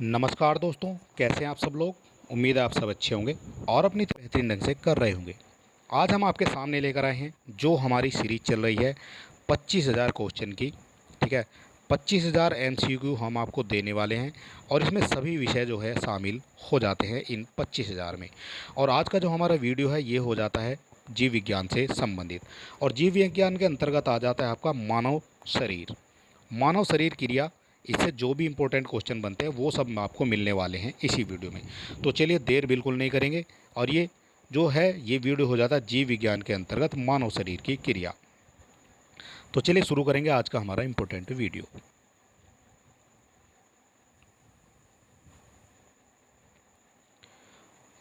नमस्कार दोस्तों, कैसे हैं आप सब लोग। उम्मीद है आप सब अच्छे होंगे और अपनी बेहतरीन ढंग से कर रहे होंगे। आज हम आपके सामने लेकर आए हैं जो हमारी सीरीज चल रही है 25,000 क्वेश्चन की। ठीक है, 25,000 MCQ हम आपको देने वाले हैं और इसमें सभी विषय जो है शामिल हो जाते हैं इन 25,000 में। और आज का जो हमारा वीडियो है ये हो जाता है जीव विज्ञान से संबंधित। और जीव विज्ञान के अंतर्गत आ जाता है आपका मानव शरीर, मानव शरीर क्रिया। इससे जो भी इंपॉर्टेंट क्वेश्चन बनते हैं वो सब आपको मिलने वाले हैं इसी वीडियो में। तो चलिए देर बिल्कुल नहीं करेंगे और ये जो है ये वीडियो हो जाता है जीव विज्ञान के अंतर्गत मानव शरीर की क्रिया। तो चलिए शुरू करेंगे आज का हमारा इंपॉर्टेंट वीडियो।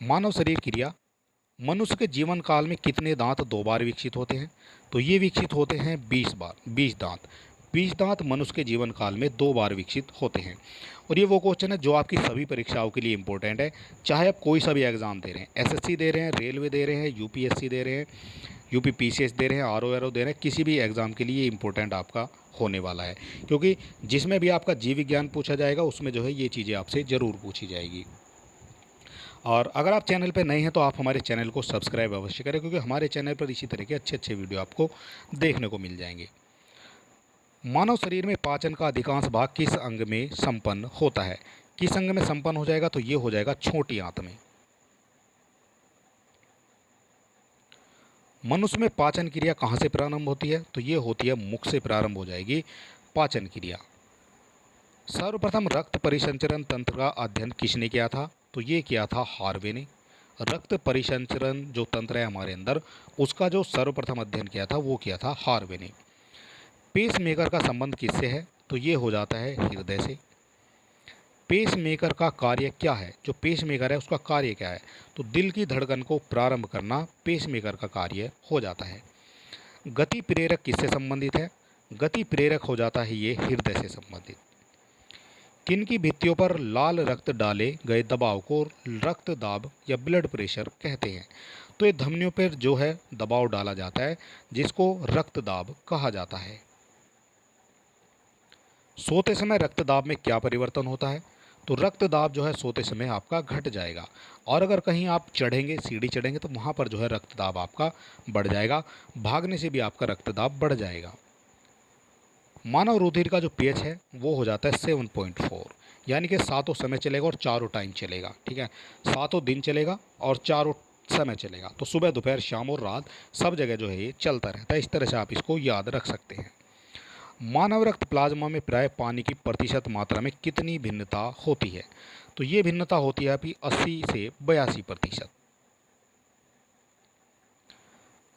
मानव शरीर क्रिया। मनुष्य के जीवन काल में कितने दांत दो बार विकसित होते हैं? तो ये विकसित होते हैं 20 बार। 20 दांत, 20 दांत मनुष्य के जीवन काल में दो बार विकसित होते हैं। और ये वो क्वेश्चन है जो आपकी सभी परीक्षाओं के लिए इंपॉर्टेंट है, चाहे आप कोई सा भी एग्जाम दे रहे हैं, एसएससी दे रहे हैं, रेलवे दे रहे हैं, यूपीएससी दे रहे हैं, यूपीपीसीएस दे रहे हैं, आरओ दे रहे हैं, किसी भी एग्ज़ाम के लिए इंपॉर्टेंट आपका होने वाला है। क्योंकि जिसमें भी आपका जीव विज्ञान पूछा जाएगा उसमें जो है ये चीज़ें आपसे ज़रूर पूछी जाएगी। और अगर आप चैनल पर नए हैं तो आप हमारे चैनल को सब्सक्राइब अवश्य करें, क्योंकि हमारे चैनल पर इसी तरह के अच्छे अच्छे वीडियो आपको देखने को मिल जाएंगे। मानव शरीर में पाचन का अधिकांश भाग किस अंग में संपन्न होता है? किस अंग में संपन्न हो जाएगा? तो ये हो जाएगा छोटी आंत में। मनुष्य में पाचन क्रिया कहाँ से प्रारंभ होती है? तो ये होती है मुख से प्रारंभ हो जाएगी पाचन क्रिया। सर्वप्रथम रक्त परिसंचरण तंत्र का अध्ययन किसने किया था? तो ये किया था हार्वे ने। रक्त परिसंचरण जो तंत्र है हमारे अंदर, उसका जो सर्वप्रथम अध्ययन किया था वो किया था हार्वे ने। पेस मेकर का संबंध किससे है? तो ये हो जाता है हृदय से। पेस मेकर का कार्य क्या है? जो पेस मेकर है उसका कार्य क्या है? तो दिल की धड़कन को प्रारंभ करना पेस मेकर का कार्य हो जाता है। गति प्रेरक किससे संबंधित है? गति प्रेरक हो जाता है ये हृदय से संबंधित। किन की भित्तियों पर लाल रक्त डाले गए दबाव को रक्त दाब या ब्लड प्रेशर कहते हैं? तो ये धमनियों पर जो है दबाव डाला जाता है जिसको रक्त दाब कहा जाता है। सोते समय रक्तदाब में क्या परिवर्तन होता है? तो रक्तदाब जो है सोते समय आपका घट जाएगा। और अगर कहीं आप चढ़ेंगे, सीढ़ी चढ़ेंगे, तो वहाँ पर जो है रक्तदाब आपका बढ़ जाएगा। भागने से भी आपका रक्तदाब बढ़ जाएगा। मानव रुधिर का जो पीएच है वो हो जाता है 7.4, यानी कि सातों समय चलेगा और चारों टाइम चलेगा। ठीक है, सातों दिन चलेगा और चारों समय चलेगा। तो सुबह, दोपहर, शाम और रात सब जगह जो है ये चलता रहता है। इस तरह से आप इसको याद रख सकते हैं। मानव रक्त प्लाज्मा में प्राय पानी की प्रतिशत मात्रा में कितनी भिन्नता होती है? तो ये भिन्नता होती है अभी 80 से 82%।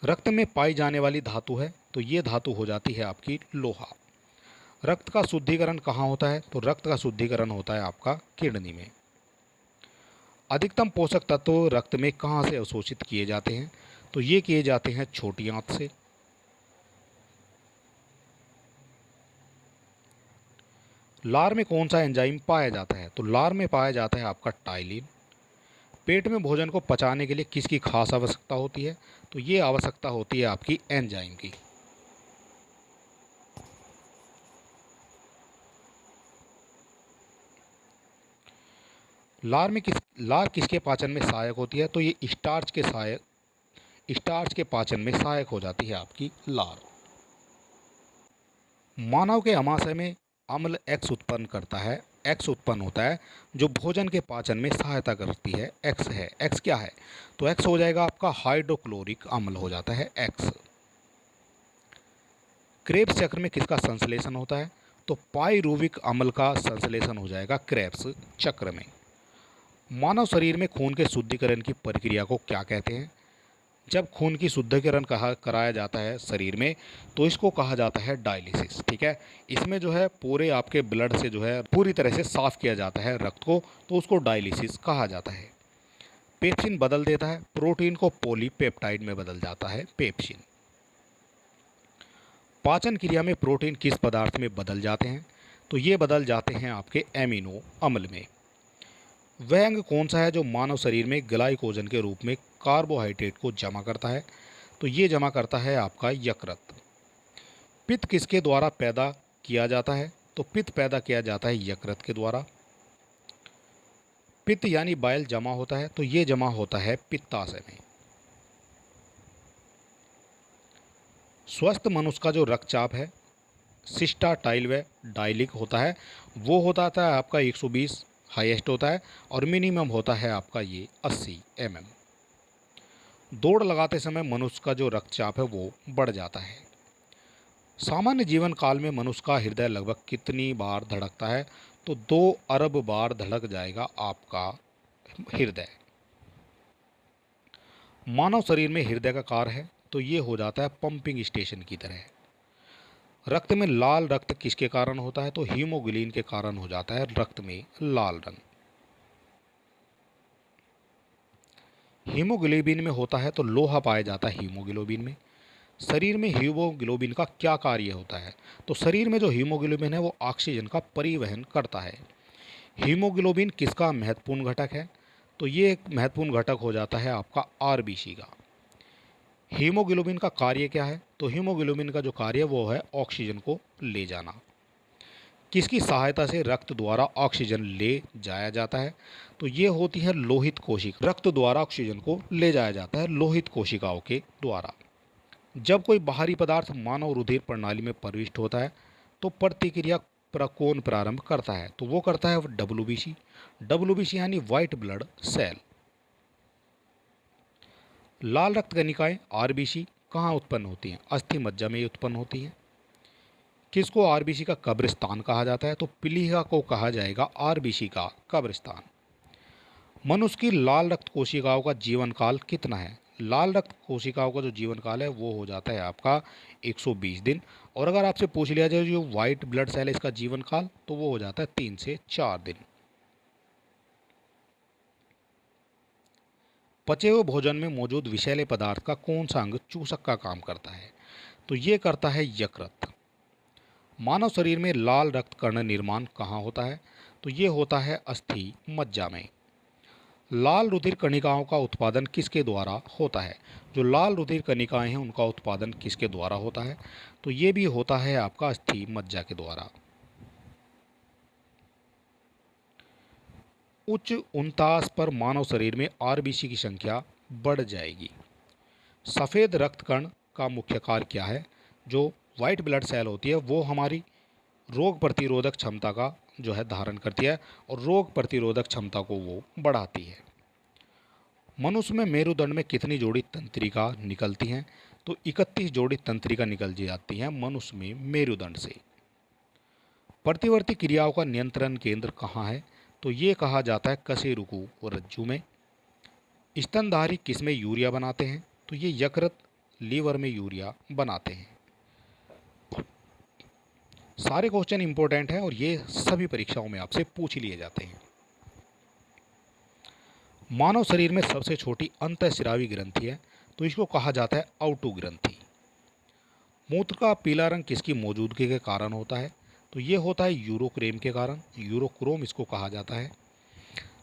रक्त में पाई जाने वाली धातु है तो ये धातु हो जाती है आपकी लोहा। रक्त का शुद्धिकरण कहाँ होता है? तो रक्त का शुद्धिकरण होता है आपका किडनी में। अधिकतम पोषक तत्व रक्त में कहाँ से अवशोषित किए जाते हैं? तो ये किए जाते हैं छोटी आंत से। लार में कौन सा एंजाइम पाया जाता है? तो लार में पाया जाता है आपका टाइलिन। पेट में भोजन को पचाने के लिए किसकी खास आवश्यकता होती है? तो ये आवश्यकता होती है आपकी एंजाइम की। लार किसके पाचन में सहायक होती है? तो ये स्टार्च के पाचन में सहायक हो जाती है आपकी लार। मानव के आमाशय में अम्ल एक्स उत्पन्न करता है, एक्स उत्पन्न होता है जो भोजन के पाचन में सहायता करती है। एक्स है, एक्स क्या है? तो एक्स हो जाएगा आपका हाइड्रोक्लोरिक अम्ल हो जाता है एक्स। क्रेब्स चक्र में किसका संश्लेषण होता है? तो पाइरुविक अम्ल का संश्लेषण हो जाएगा क्रेब्स चक्र में। मानव शरीर में खून के शुद्धिकरण की प्रक्रिया को क्या कहते हैं? जब खून की शुद्धिकरण कराया जाता है शरीर में तो इसको कहा जाता है डायलिसिस। ठीक है, इसमें जो है पूरे आपके ब्लड से जो है पूरी तरह से साफ किया जाता है रक्त को, तो उसको डायलिसिस कहा जाता है। पेप्सिन बदल देता है प्रोटीन को पॉलीपेप्टाइड में बदल जाता है पेप्सिन। पाचन क्रिया में प्रोटीन किस पदार्थ में बदल जाते हैं? तो ये बदल जाते हैं आपके एमिनो अम्ल में। वह अंग कौन सा है जो मानव शरीर में ग्लाइकोजन के रूप में कार्बोहाइड्रेट को जमा करता है? तो ये जमा करता है आपका यकृत। पित्त किसके द्वारा पैदा किया जाता है? तो पित्त पैदा किया जाता है यकृत के द्वारा। पित्त यानी बाइल जमा होता है, तो ये जमा होता है पित्ताशय में। स्वस्थ मनुष्य का जो रक्तचाप है सिस्टाटाइल व डायलिक होता है, वो होता है आपका 120 हाईएस्ट होता है, और मिनिमम होता है आपका ये 80 mm। दौड़ लगाते समय मनुष्य का जो रक्तचाप है वो बढ़ जाता है। सामान्य जीवन काल में मनुष्य का हृदय लगभग कितनी बार धड़कता है? तो 2 अरब बार धड़क जाएगा आपका हृदय। मानव शरीर में हृदय का कार्य है, तो ये हो जाता है पंपिंग स्टेशन की तरह। रक्त में लाल रक्त किसके कारण होता है? तो हीमोग्लोबिन के कारण हो जाता है रक्त में लाल रंग। हीमोग्लोबिन में होता है तो लोहा पाया जाता है हीमोग्लोबिन में। शरीर में हीमोग्लोबिन का क्या कार्य होता है? तो शरीर में जो हीमोग्लोबिन है वो ऑक्सीजन का परिवहन करता है। हीमोग्लोबिन किसका महत्वपूर्ण घटक है? तो ये एक महत्वपूर्ण घटक हो जाता है आपका आरबीसी का। हीमोग्लोबिन का कार्य क्या है? तो हीमोग्लोबिन का जो कार्य है वो है ऑक्सीजन को ले जाना। किसकी सहायता से रक्त द्वारा ऑक्सीजन ले जाया जाता है? तो ये होती है लोहित कोशिका। रक्त द्वारा ऑक्सीजन को ले जाया जाता है लोहित कोशिकाओं के द्वारा। जब कोई बाहरी पदार्थ मानव रुधिर प्रणाली में प्रविष्ट होता है तो प्रतिक्रिया कौन प्रारंभ करता है? तो वो करता है डब्ल्यूबीसी। डब्ल्यूबीसी यानी व्हाइट ब्लड सेल। लाल रक्त कणिकाएं आरबीसी कहाँ उत्पन्न होती हैं? अस्थि मज्जा में उत्पन्न होती हैं। किसको आरबीसी का कब्रिस्तान कहा जाता है? तो प्लीहा को कहा जाएगा आरबीसी का कब्रिस्तान। मनुष्य की लाल रक्त कोशिकाओं का जीवन काल कितना है? लाल रक्त कोशिकाओं का जो जीवन काल है वो हो जाता है आपका 120 दिन। और अगर आपसे पूछ लिया जाए जो व्हाइट ब्लड सेल है इसका जीवन काल, तो वो हो जाता है 3 से 4 दिन। पचे हुए भोजन में मौजूद विषैले पदार्थ का कौन सा अंग चूसक का काम करता है? तो ये करता है यकृत। मानव शरीर में लाल रक्त कण निर्माण कहाँ होता है? तो ये होता है अस्थि मज्जा में। लाल रुधिर कणिकाओं का उत्पादन किसके द्वारा होता है? जो लाल रुधिर कणिकाएं हैं उनका उत्पादन किसके द्वारा होता है? तो ये भी होता है आपका अस्थि मज्जा के द्वारा। उच्च 49 पर मानव शरीर में आरबीसी की संख्या बढ़ जाएगी। सफ़ेद रक्त कण का मुख्य कार्य क्या है? जो व्हाइट ब्लड सेल होती है वो हमारी रोग प्रतिरोधक क्षमता का जो है धारण करती है और रोग प्रतिरोधक क्षमता को वो बढ़ाती है। मनुष्य में मेरुदंड में कितनी जोड़ी तंत्रिका निकलती हैं? तो 31 जोड़ी तंत्रिका निकल जाती हैं मनुष्य में मेरुदंड से। प्रतिवर्ती क्रियाओं का नियंत्रण केंद्र कहाँ है? तो ये कहा जाता है कशेरुकु रज्जु में। स्तनधारी किस में यूरिया बनाते हैं? तो ये यकृत लीवर में यूरिया बनाते हैं। सारे क्वेश्चन इंपॉर्टेंट हैं और ये सभी परीक्षाओं में आपसे पूछ लिए जाते हैं। मानव शरीर में सबसे छोटी अंतःस्रावी ग्रंथि है, तो इसको कहा जाता है आउटू ग्रंथि। मूत्र का पीला रंग किसकी मौजूदगी के कारण होता है? तो ये होता है यूरोक्रेम के कारण, यूरोक्रोम इसको कहा जाता है।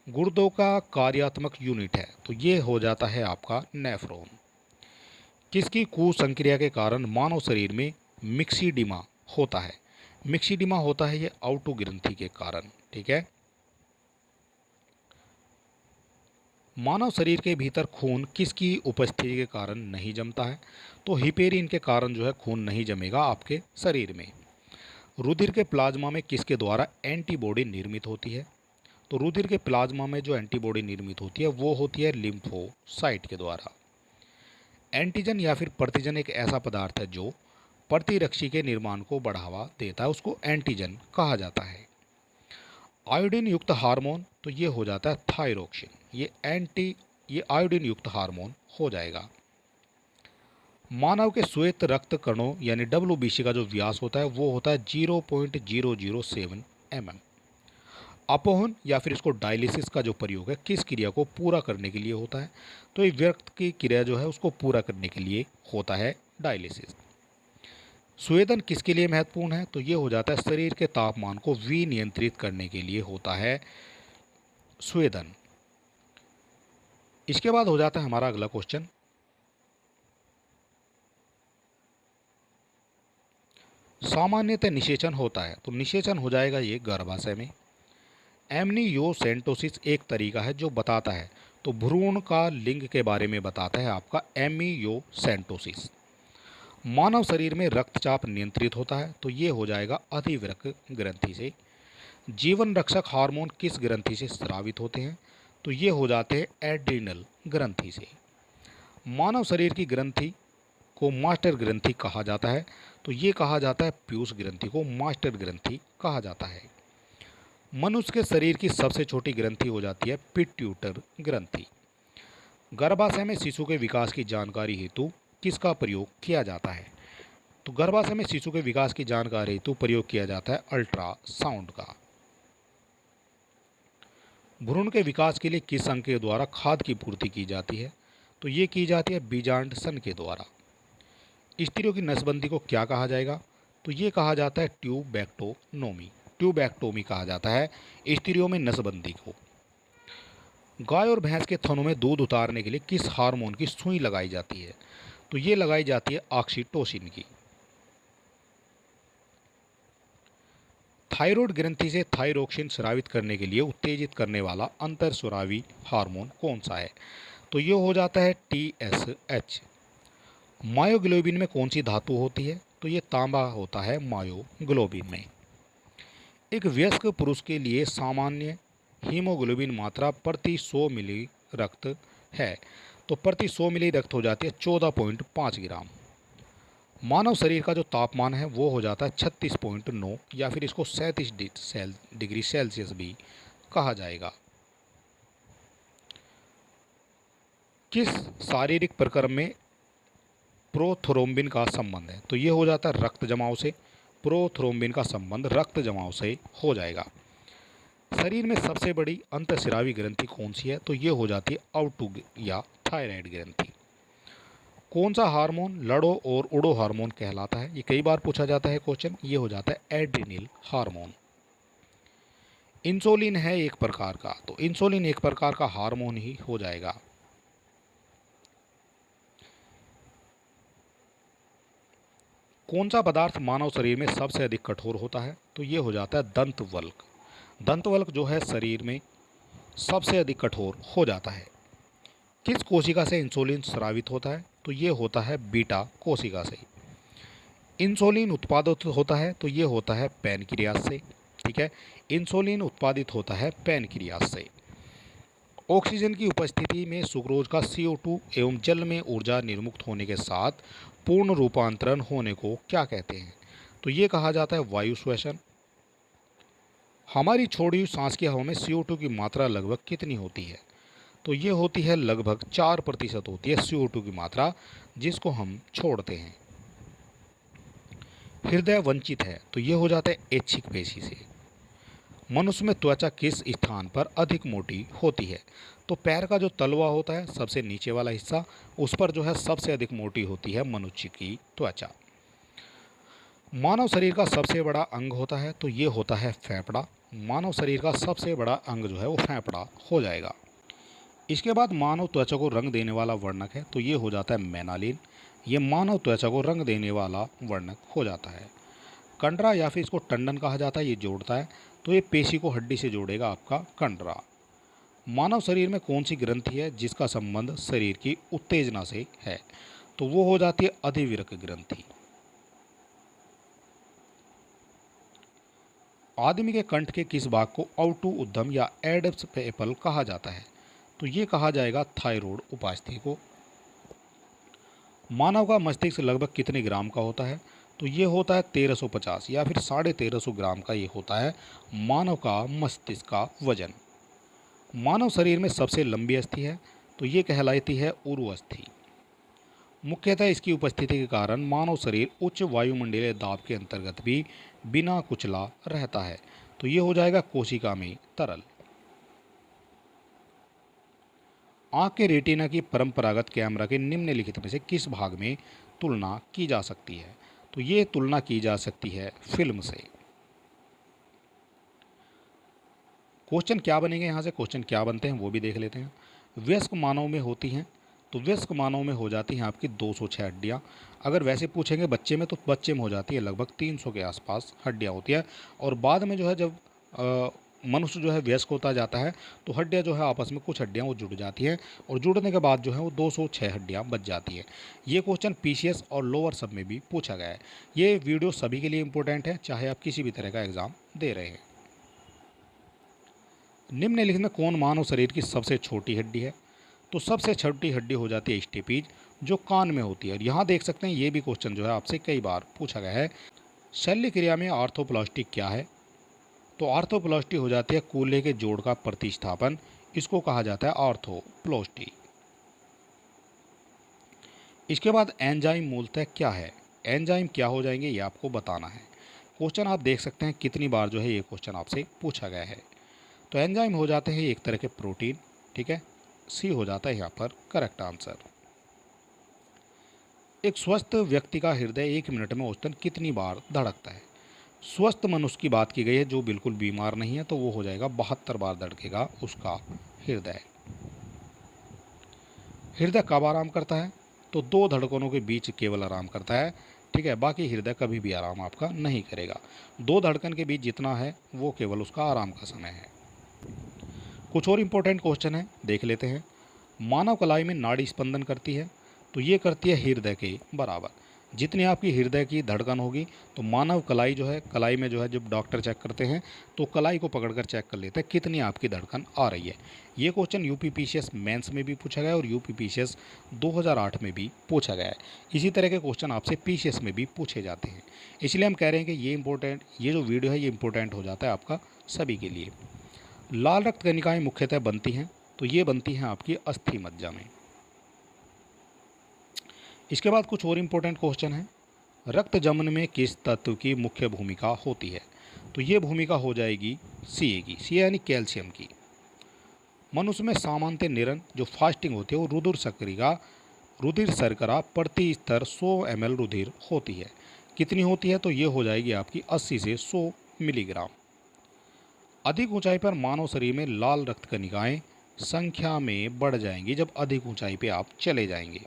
गुर्दों का कार्यात्मक यूनिट है, तो ये हो जाता है आपका नेफ्रॉन। किसकी कुसंक्रिया के कारण मानव शरीर में मिक्सीडिमा होता है? मिक्सीडिमा होता है ये आउटू ग्रंथि के कारण। ठीक है। मानव शरीर के भीतर खून किसकी उपस्थिति के कारण नहीं जमता है? तो हिपेरिन के कारण जो है खून नहीं जमेगा आपके शरीर में। रुधिर के प्लाज्मा में किसके द्वारा एंटीबॉडी निर्मित होती है? तो रुधिर के प्लाज्मा में जो एंटीबॉडी निर्मित होती है वो होती है लिम्फोसाइट के द्वारा। एंटीजन या फिर प्रतिजन एक ऐसा पदार्थ है जो प्रतिरक्षी के निर्माण को बढ़ावा देता है, उसको एंटीजन कहा जाता है। आयोडीन युक्त हार्मोन, तो ये हो जाता है थायरोक्सिन। ये आयोडीन युक्त हार्मोन हो जाएगा। मानव के श्वेत रक्त कणों यानी डब्ल्यूबीसी का जो व्यास होता है वो होता है 0.007 mm। अपोहन या फिर इसको डायलिसिस का जो प्रयोग है किस क्रिया को पूरा करने के लिए होता है? तो ये व्यक्त की क्रिया जो है उसको पूरा करने के लिए होता है डायलिसिस। स्वेदन किसके लिए महत्वपूर्ण है? तो ये हो जाता है शरीर के तापमान को विनियंत्रित करने के लिए होता है स्वेदन। इसके बाद हो जाता है हमारा अगला क्वेश्चन, सामान्यतः निषेचन होता है, तो निषेचन हो जाएगा ये गर्भाशय में। एमनियोसेंटोसिस एक तरीका है जो बताता है, तो भ्रूण का लिंग के बारे में बताता है आपका एमियोसेंटोसिस। मानव शरीर में रक्तचाप नियंत्रित होता है, तो ये हो जाएगा अधिवृक्क ग्रंथि से। जीवन रक्षक हार्मोन किस ग्रंथि से स्रावित होते हैं, तो ये हो जाते हैं एड्रिनल ग्रंथि से। मानव शरीर की ग्रंथि को मास्टर ग्रंथि कहा जाता है, तो ये कहा जाता है पीयूष ग्रंथि को मास्टर ग्रंथि कहा जाता है। मनुष्य के शरीर की सबसे छोटी ग्रंथि हो जाती है पिट्यूटर ग्रंथि। गर्भाशय में शिशु के विकास की जानकारी हेतु किसका प्रयोग किया जाता है, तो गर्भाशय में शिशु के विकास की जानकारी हेतु प्रयोग किया जाता है अल्ट्रासाउंड का। भ्रूण के विकास के लिए किस अंग के द्वारा खाद्य की पूर्ति की जाती है, तो ये की जाती है बीजांड सन के द्वारा। स्त्रियों की नसबंदी को क्या कहा जाएगा, तो ये कहा जाता है ट्यूबैक्टोनोमी। ट्यूबैक्टोमी कहा जाता है स्त्रियों में नसबंदी को। गाय और भैंस के थनों में दूध उतारने के लिए किस हार्मोन की सुई लगाई जाती है, तो ये लगाई जाती है ऑक्सीटोसिन की। थायराइड ग्रंथि से थायरोक्सिन स्रावित करने के लिए उत्तेजित करने वाला अंतरस्रावी हार्मोन कौन सा है, तो ये हो जाता है TSH। मायोग्लोबिन में कौन सी धातु होती है, तो ये तांबा होता है मायोग्लोबिन में। एक वयस्क पुरुष के लिए सामान्य हीमोग्लोबिन मात्रा प्रति 100 मिली रक्त है, तो प्रति 100 मिली रक्त हो जाती है 14.5 ग्राम। मानव शरीर का जो तापमान है वो हो जाता है 36.9 या फिर इसको 37 डिग्री सेल्सियस भी कहा जाएगा। किस शारीरिक प्रक्रम में प्रोथ्रोम्बिन का संबंध है, तो ये हो जाता है रक्त जमाव से। प्रोथ्रोम्बिन का संबंध रक्त जमाव से हो जाएगा। शरीर में सबसे बड़ी अंतःस्रावी ग्रंथि कौन सी है, तो ये हो जाती है आउटुग या थायराइड ग्रंथि। कौन सा हार्मोन लड़ो और उड़ो हार्मोन कहलाता है, ये कई बार पूछा जाता है क्वेश्चन। ये हो जाता है एड्रिनल हार्मोन। इंसुलिन है एक प्रकार का, तो इंसुलिन एक प्रकार का हार्मोन ही हो जाएगा। कौन सा पदार्थ मानव शरीर में सबसे अधिक कठोर होता है, तो ये हो जाता है दंतवल्क। दंतवल्क जो है शरीर में सबसे अधिक कठोर हो जाता है। किस कोशिका से इंसुलिन स्रावित होता है, तो ये होता है बीटा कोशिका से। इंसुलिन उत्पादित होता है, तो ये होता है पैनक्रियास से। ठीक है, इंसुलिन उत्पादित होता है पैनक्रियास से। ऑक्सीजन की उपस्थिति में सुक्रोज का CO2 एवं जल में ऊर्जा निर्मुक्त होने के साथ पूर्ण रूपांतरण होने को क्या कहते हैं, तो ये कहा जाता है वायु श्वसन। हमारी छोड़ी हुई सांस की हवा में CO2 की मात्रा लगभग कितनी होती है, तो ये होती है लगभग 4% होती है CO2 की मात्रा जिसको हम छोड़ते हैं। हृदय वंचित है, तो ये हो जाता है ऐच्छिक पेशी से। मनुष्य में त्वचा किस स्थान पर अधिक मोटी होती है, तो पैर का जो तलवा होता है सबसे नीचे वाला हिस्सा, उस पर जो है सबसे अधिक मोटी होती है मनुष्य की त्वचा। मानव शरीर का सबसे बड़ा अंग होता है, तो ये होता है फेफड़ा। मानव शरीर का सबसे बड़ा अंग जो है वो फेफड़ा हो जाएगा। इसके बाद मानव त्वचा को रंग देने वाला वर्णक है, तो ये हो जाता है मेनालिन। ये मानव त्वचा को रंग देने वाला वर्णक हो जाता है। कंडरा या फिर इसको टंडन कहा जाता है, ये जोड़ता है, तो ये पेशी को हड्डी से जोड़ेगा आपका कंडरा। मानव शरीर में कौन सी ग्रंथि है जिसका संबंध शरीर की उत्तेजना से है, तो वो हो जाती है अधिवृक्क ग्रंथि। आदमी के कंठ के किस भाग को औटू उद्धम या एडप्स पेपल कहा जाता है, तो ये कहा जाएगा थायराइड उपास्थि को। मानव का मस्तिष्क लगभग कितने ग्राम का होता है, तो ये होता है 1350 या फिर 1350 ग्राम का ये होता है मानव का मस्तिष्क का वजन। मानव शरीर में सबसे लंबी अस्थि है, तो ये कहलाती है उरुअस्थि। मुख्यतः इसकी उपस्थिति के कारण मानव शरीर उच्च वायुमंडलीय दाब के अंतर्गत भी बिना कुचला रहता है, तो ये हो जाएगा कोशिका में तरल। आँख के रेटिना की परंपरागत कैमरा के निम्नलिखित में से किस भाग में तुलना की जा सकती है, तो ये तुलना की जा सकती है फिल्म से। क्वेश्चन क्या बनेंगे, यहाँ से क्वेश्चन क्या बनते हैं वो भी देख लेते हैं। वयस्क मानव में होती हैं, तो वयस्क मानव में हो जाती हैं आपकी 206 हड्डियाँ। अगर वैसे पूछेंगे बच्चे में, तो बच्चे में हो जाती है लगभग 300 के आसपास हड्डियाँ होती है। और बाद में जो है जब मनुष्य जो है वयस्क होता जाता है तो हड्डियां जो है आपस में कुछ हड्डियां वो जुड़ जाती हैं और जुड़ने के बाद जो है वो 206 हड्डियां बच जाती हैं। ये क्वेश्चन पीसीएस और लोअर सब में भी पूछा गया है। ये वीडियो सभी के लिए इंपॉर्टेंट है, चाहे आप किसी भी तरह का एग्जाम दे रहे हैं। निम्नलिखित में कौन मानव शरीर की सबसे छोटी हड्डी है? तो सबसे छोटी हड्डी हो जाती है स्टेपीज, जो कान में होती है। और यहाँ देख सकते हैं ये भी क्वेश्चन जो है आपसे कई बार पूछा गया है। शल्य क्रिया में आर्थोप्लास्टी क्या है? तो आर्थोप्लास्टी हो जाती है कूल्हे के जोड़ का प्रतिस्थापन, इसको कहा जाता है आर्थोप्लास्टी। इसके बाद एंजाइम मूलतः क्या है? एंजाइम क्या हो जाएंगे ये आपको बताना है। क्वेश्चन आप देख सकते हैं कितनी बार जो है ये क्वेश्चन आपसे पूछा गया है। तो एंजाइम हो जाते हैं एक तरह के प्रोटीन, ठीक है। सी हो जाता है यहाँ पर करेक्ट आंसर। एक स्वस्थ व्यक्ति का हृदय 1 मिनट में औसतन कितनी बार धड़कता है? स्वस्थ मनुष्य की बात की गई है, जो बिल्कुल बीमार नहीं है, तो वो हो जाएगा 72 बार धड़केगा उसका हृदय। हृदय कब आराम करता है? तो 2 धड़कनों के बीच केवल आराम करता है, ठीक है। बाकी हृदय कभी भी आराम आपका नहीं करेगा। 2 धड़कन के बीच जितना है वो केवल उसका आराम का समय है। कुछ और इम्पोर्टेंट क्वेश्चन है, देख लेते हैं। मानव कलाई में नाड़ी स्पंदन करती है, तो ये करती है हृदय के बराबर। जितनी आपकी हृदय की धड़कन होगी तो मानव कलाई जो है, कलाई में जो है जब डॉक्टर चेक करते हैं तो कलाई को पकड़कर चेक कर लेते हैं कितनी आपकी धड़कन आ रही है। ये क्वेश्चन यूपीपीसीएस मेंस में भी पूछा गया है और यूपीपीसीएस 2008 में भी पूछा गया है। इसी तरह के क्वेश्चन आपसे पीसीएस में भी पूछे जाते हैं। इसलिए हम कह रहे हैं कि ये जो वीडियो है ये इंपॉर्टेंट हो जाता है आपका सभी के लिए। लाल रक्त कणिकाएं मुख्यतः बनती हैं, तो ये बनती हैं आपकी अस्थि मज्जा में। इसके बाद कुछ और इम्पोर्टेंट क्वेश्चन है। रक्त जमन में किस तत्व की मुख्य भूमिका होती है? तो ये भूमिका हो जाएगी सी की, सी यानी कैल्शियम की। मनुष्य में सामान्य निरन जो फास्टिंग होती है वो रुधिर शर्करा प्रति स्तर 100 ml रुधिर होती है। कितनी होती है? तो ये हो जाएगी आपकी 80 से 100 मिलीग्राम। अधिक ऊंचाई पर मानव शरीर में लाल रक्त कणिकाएं संख्या में बढ़ जाएंगी जब अधिक ऊंचाई पे आप चले जाएंगे।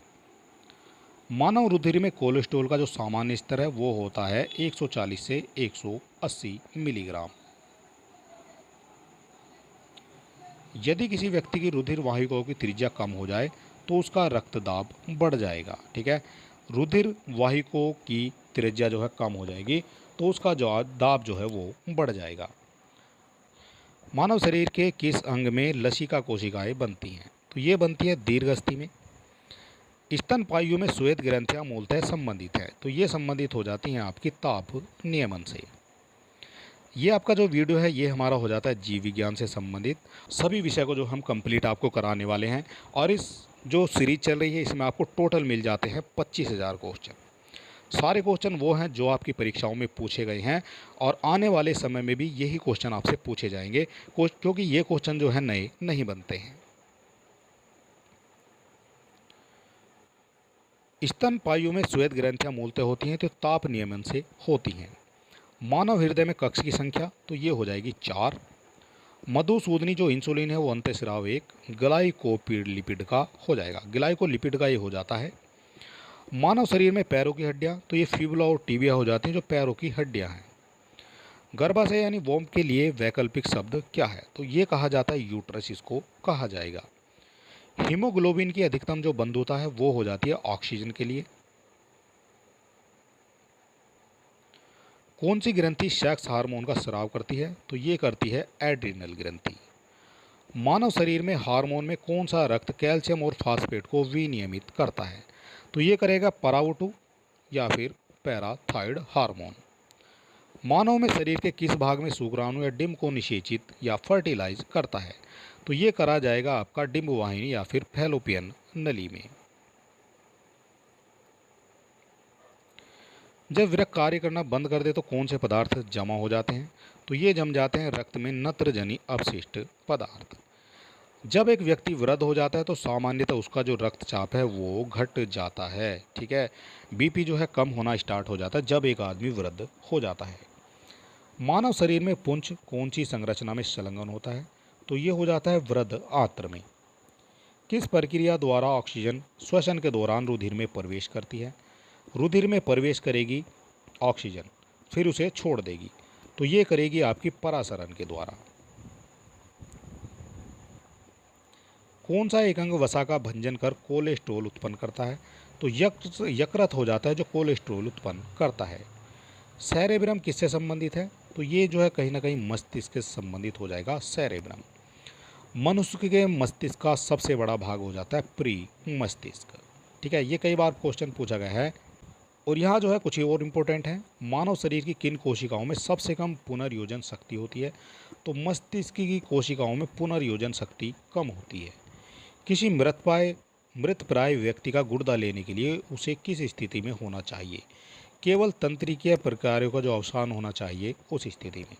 मानव रुधिर में कोलेस्ट्रॉल का जो सामान्य स्तर है वो होता है 140 से 180 मिलीग्राम। यदि किसी व्यक्ति की रुधिर वाहिकाओं की त्रिज्या कम हो जाए तो उसका रक्तदाब बढ़ जाएगा, ठीक है। रुधिर वाहिकाओं की त्रिज्या जो है कम हो जाएगी तो उसका जो दाब जो है वो बढ़ जाएगा। मानव शरीर के किस अंग में लसिका कोशिकाएं बनती हैं? तो ये बनती है दीर्घस्थि में। स्तनपायु में श्वेत ग्रंथियां मूलतः संबंधित है, तो ये संबंधित हो जाती हैं आपकी ताप नियमन से। ये आपका जो वीडियो है ये हमारा हो जाता है जीव विज्ञान से संबंधित सभी विषय को जो हम कंप्लीट आपको कराने वाले हैं। और इस जो सीरीज चल रही है इसमें आपको टोटल मिल जाते हैं 25,000 क्वेश्चन। सारे क्वेश्चन वो हैं जो आपकी परीक्षाओं में पूछे गए हैं और आने वाले समय में भी यही क्वेश्चन आपसे पूछे जाएंगे, क्योंकि ये क्वेश्चन जो है नए नहीं बनते हैं। स्तनपायु में श्वेत ग्रंथियां मूलतः होती हैं तो ताप नियमन से होती हैं। मानव हृदय में कक्ष की संख्या तो ये हो जाएगी 4। मधुसूदनी जो इंसुलिन है वो अंतःस्राव 1 ग्लाइकोलिपिड का हो जाएगा, ग्लाइकोलिपिड का ये हो जाता है। मानव शरीर में पैरों की हड्डियां तो ये फिबुला और टिबिया हो जाती हैं जो पैरों की हड्डियां हैं। गर्भाशय यानी वोम के लिए वैकल्पिक शब्द क्या है? तो ये कहा जाता है यूट्रस, इसको कहा जाएगा। हीमोग्लोबिन की अधिकतम जो बंधुता है वो हो जाती है ऑक्सीजन के लिए। कौन सी ग्रंथि सेक्स हार्मोन का स्राव करती है? तो ये करती है एड्रिनल ग्रंथि। मानव शरीर में हार्मोन में कौन सा रक्त कैल्शियम और फास्फेट को विनियमित करता है? तो ये करेगा पाराओटू या फिर पैराथाइड हार्मोन। मानव में शरीर के किस भाग में शुक्राणु या डिंब को निषेचित या फर्टिलाइज करता है? तो ये करा जाएगा आपका डिंब वाहिनी या फिर फैलोपियन नली में। जब वृक्क कार्य करना बंद कर दे तो कौन से पदार्थ जमा हो जाते हैं? तो ये जम जाते हैं रक्त में नत्रजनी अपशिष्ट पदार्थ। जब एक व्यक्ति वृद्ध हो जाता है तो सामान्यतः उसका जो रक्तचाप है वो घट जाता है, ठीक है। बीपी जो है कम होना स्टार्ट हो जाता है जब एक आदमी वृद्ध हो जाता है। मानव शरीर में पुंछ कौन सी संरचना में संलग्न होता है? तो ये हो जाता है वृद्ध आंत्र में। किस प्रक्रिया द्वारा ऑक्सीजन श्वसन के दौरान रुधिर में प्रवेश करती है? रुधिर में प्रवेश करेगी ऑक्सीजन, फिर उसे छोड़ देगी, तो ये करेगी आपकी परासरण के द्वारा। कौन सा एक अंग वसा का भंजन कर कोलेस्ट्रॉल उत्पन्न करता है? तो यकृत हो जाता है जो कोलेस्ट्रॉल उत्पन्न करता है। सेरेब्रम किससे संबंधित है? तो ये जो है कहीं ना कहीं मस्तिष्क से संबंधित हो जाएगा सेरेब्रम। मनुष्य के मस्तिष्क का सबसे बड़ा भाग हो जाता है प्री मस्तिष्क। ठीक है, ये कई बार क्वेश्चन पूछा गया है। और यहाँ जो है कुछ ही और इम्पोर्टेंट है, मानव शरीर की किन कोशिकाओं में सबसे कम पुनर्योजन शक्ति होती है? तो मस्तिष्क की कोशिकाओं में पुनर्योजन शक्ति कम होती है। किसी मृत प्राय व्यक्ति का गुर्दा लेने के लिए उसे किस स्थिति में होना चाहिए? केवल तंत्रिकीय प्रक्रियाओं का जो अवसान होना चाहिए उस स्थिति में।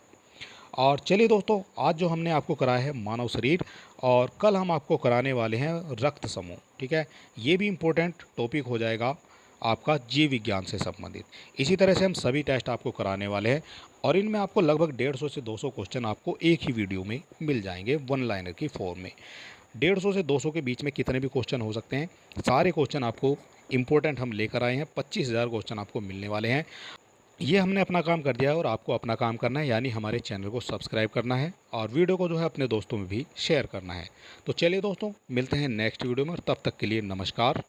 और चलिए दोस्तों, आज जो हमने आपको कराया है मानव शरीर, और कल हम आपको कराने वाले हैं रक्त समूह। ठीक है, ये भी इम्पोर्टेंट टॉपिक हो जाएगा आपका जीव विज्ञान से संबंधित। इसी तरह से हम सभी टेस्ट आपको कराने वाले हैं, और इनमें आपको लगभग 150 से 200 क्वेश्चन आपको एक ही वीडियो में मिल जाएंगे, वन लाइनर की फॉर्म में। 150 से 200 के बीच में कितने भी क्वेश्चन हो सकते हैं, सारे क्वेश्चन आपको इम्पोर्टेंट हम लेकर आए हैं। 25,000 क्वेश्चन आपको मिलने वाले हैं। ये हमने अपना काम कर दिया है, और आपको अपना काम करना है, यानी हमारे चैनल को सब्सक्राइब करना है और वीडियो को जो है अपने दोस्तों में भी शेयर करना है। तो चलिए दोस्तों, मिलते हैं नेक्स्ट वीडियो में, और तब तक के लिए नमस्कार,